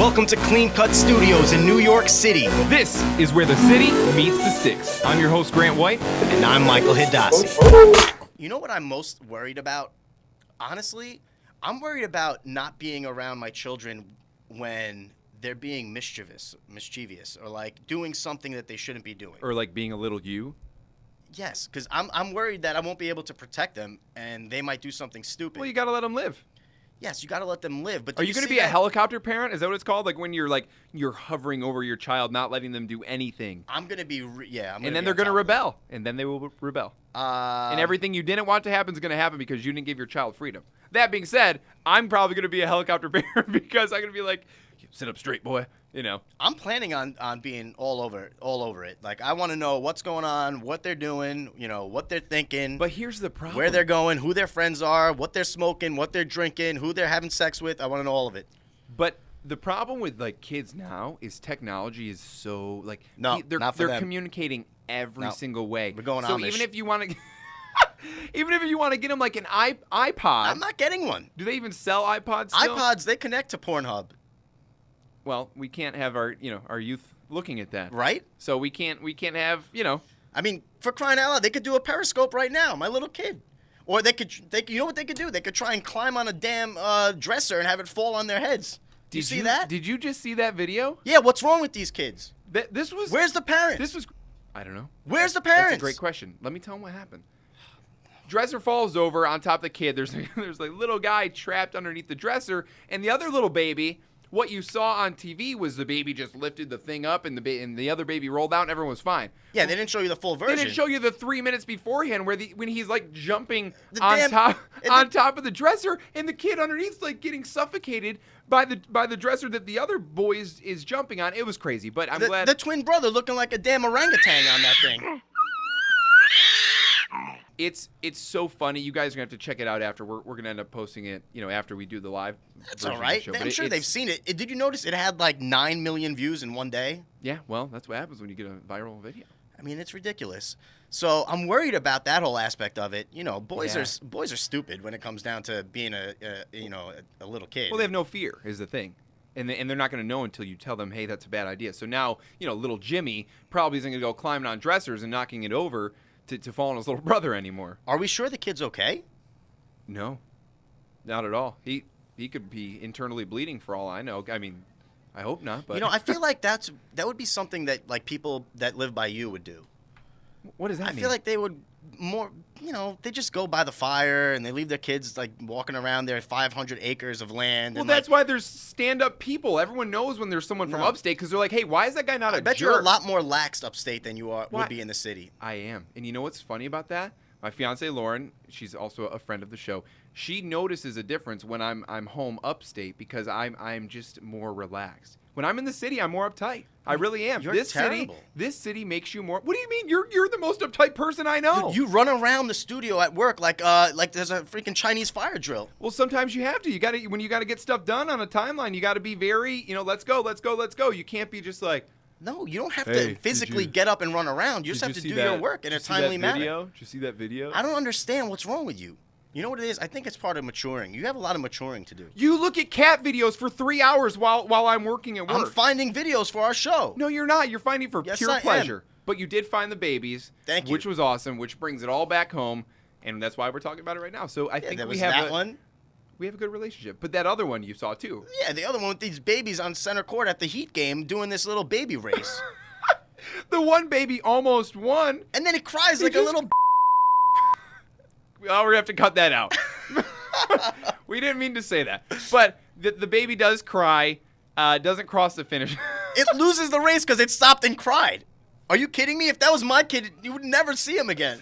Welcome to Clean Cut Studios in New York City. This is where the city meets the sticks. I'm your host, Grant White. And I'm Michael Hidasi. You know what I'm most worried about? Honestly, I'm worried about not being around my children when they're being mischievous, or like doing something that they shouldn't be doing. Or like being a little you. Yes, because I'm worried that I won't be able to protect them and they might do something stupid. Well, you got to let them live. Yes, you got to let them live. But are you going to be a helicopter parent? Is that what it's called? Like when you're hovering over your child, not letting them do anything. I'm going to be, and then they're going to rebel. And then they will rebel. And everything you didn't want to happen is going to happen because you didn't give your child freedom. That being said, I'm probably going to be a helicopter parent because I'm going to be like, sit up straight, boy. You know. I'm planning on being all over it. Like, I want to know what's going on, what they're doing, what they're thinking. But here's the problem. Where they're going, who their friends are, what they're smoking, what they're drinking, who they're having sex with. I want to know all of it. But the problem with like kids now is technology is so like they're communicating every single way. We're going so Amish. even if you want to even if you want to get them like an iPod. I'm not getting one. Do they even sell iPods still? iPods, they connect to Pornhub. Well, we can't have our youth looking at that. Right? So we can't have, I mean, for crying out loud, they could do a Periscope right now, my little kid. Or they you know what they could do? They could try and climb on a damn dresser and have it fall on their heads. Did you see that? Did you just see that video? Yeah, what's wrong with these kids? Where's the parents? I don't know. Where's the parents? That's a great question. Let me tell them what happened. Dresser falls over on top of the kid. There's like little guy trapped underneath the dresser, and the other little baby. What you saw on TV was the baby just lifted the thing up, and the other baby rolled out, and everyone was fine. Yeah, they didn't show you the full version. They didn't show you the 3 minutes beforehand when he's like jumping on top of the dresser, and the kid underneath like getting suffocated by the dresser that the other boy is jumping on. It was crazy, but I'm glad the twin brother looking like a damn orangutan on that thing. It's so funny. You guys are gonna have to check it out after. We're gonna end up posting it, after we do the live. That's all right. I'm sure they've seen it. Did you notice it had like 9 million views in one day? Yeah. Well, that's what happens when you get a viral video. I mean, it's ridiculous. So I'm worried about that whole aspect of it. Boys are stupid when it comes down to being a little kid. Well, they have no fear is the thing. And they're not going to know until you tell them, hey, that's a bad idea. So now, little Jimmy probably isn't going to go climbing on dressers and knocking it over to fall on his little brother anymore. Are we sure the kid's okay? No, not at all. He could be internally bleeding for all I know. I mean, I hope not. But I feel like that would be something that like people that live by you would do. What does that mean? I feel like they would more, they just go by the fire and they leave their kids like walking around their 500 acres of land. Well, that's why there's stand-up people. Everyone knows when there's someone from upstate because they're like, hey, why is that guy not a jerk? I bet you're a lot more laxed upstate than you would be in the city. I am. And you know what's funny about that? My fiance Lauren, she's also a friend of the show. She notices a difference when I'm home upstate because I'm just more relaxed. When I'm in the city, I'm more uptight. I really am. You're terrible. This city makes you more. What do you mean? You're the most uptight person I know. You run around the studio at work like there's a freaking Chinese fire drill. Well, sometimes you have to. When you got to get stuff done on a timeline, you got to be very, let's go. You can't be just like. No, you don't have to physically get up and run around. You just have to do your work in a timely manner. Did you see that video? I don't understand what's wrong with you. You know what it is? I think it's part of maturing. You have a lot of maturing to do. You look at cat videos for 3 hours while I'm working at work. I'm finding videos for our show. No, you're not. You're finding for pure pleasure. But you did find the babies. Thank you. Which was awesome, which brings it all back home. And that's why we're talking about it right now. So I think we have a good relationship. But that other one you saw too. Yeah, the other one with these babies on center court at the Heat game doing this little baby race. The one baby almost won. And then it cries like a little... Oh, we're going to have to cut that out. We didn't mean to say that. But the baby does cry, doesn't cross the finish. It loses the race because it stopped and cried. Are you kidding me? If that was my kid, you would never see him again.